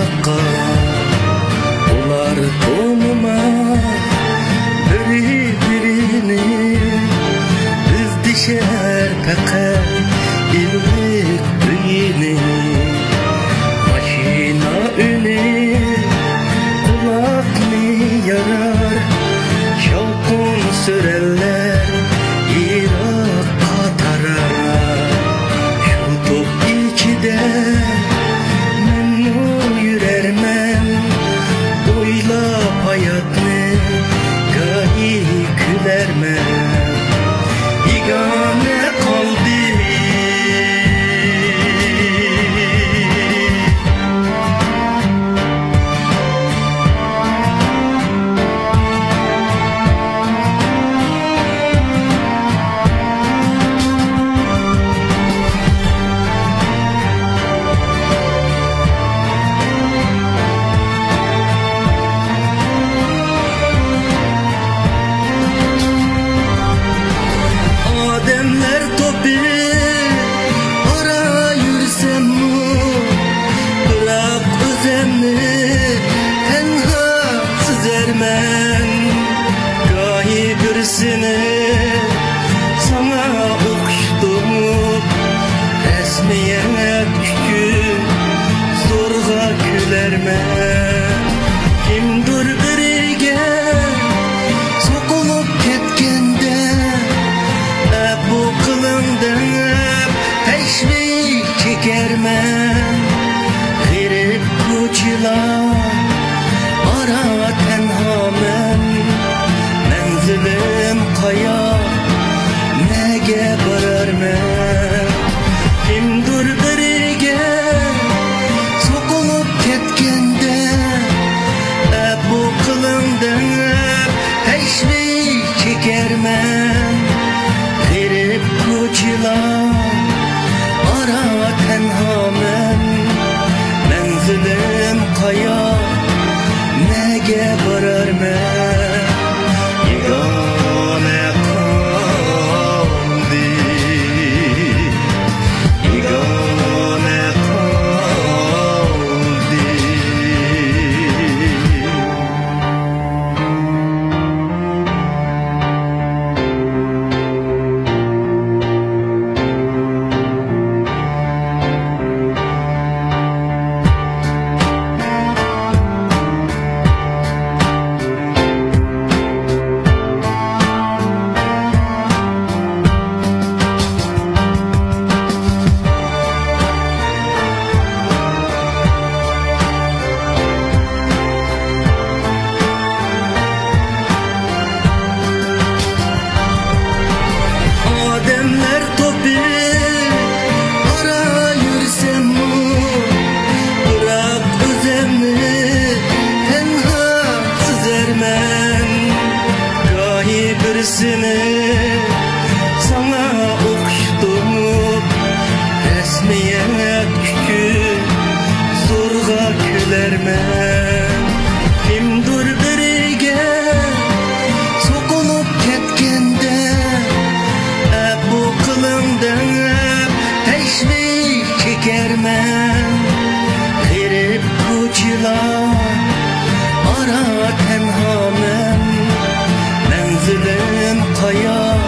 yirakka. Ular tanımaz bir-birini, biz dişer peqat illik uyini. Maşina üni kulakni yarar, şavkun sürerler yirakka tarar. Şu top içide memnun yürermen, oylap hayatni gahi gülermen. Yegane kaldı ademler topi ara yürüsem mi, bırak özemni tenha süzermen. Gahi birisini sana okşudum, resmiye düşkün zorga gülermen. Kimdir biriga sokulup ketkende, bu kılımdan teşvik çekermen. Girip koçilar ara tenhamen, menzilim kaya nege bararmen. Kimdir biriga sokulup ketkende, bu kılımdan teşvik çekermen. Girip koçilar ara tenhamen, menzilim kaya nege bararmen. Yegane kaldı, yegane kaldı. Ademler topi ara yürüsem mi, bırak özemni tenha süzermen. Gahi birisini sana okşudum, resmiye düşkün zorga gülermen. Kimdir biriga sokulup ketkende, bu kılımdan teşvik çekermen. Girip koçilar ara tenhamen, menzilim kaya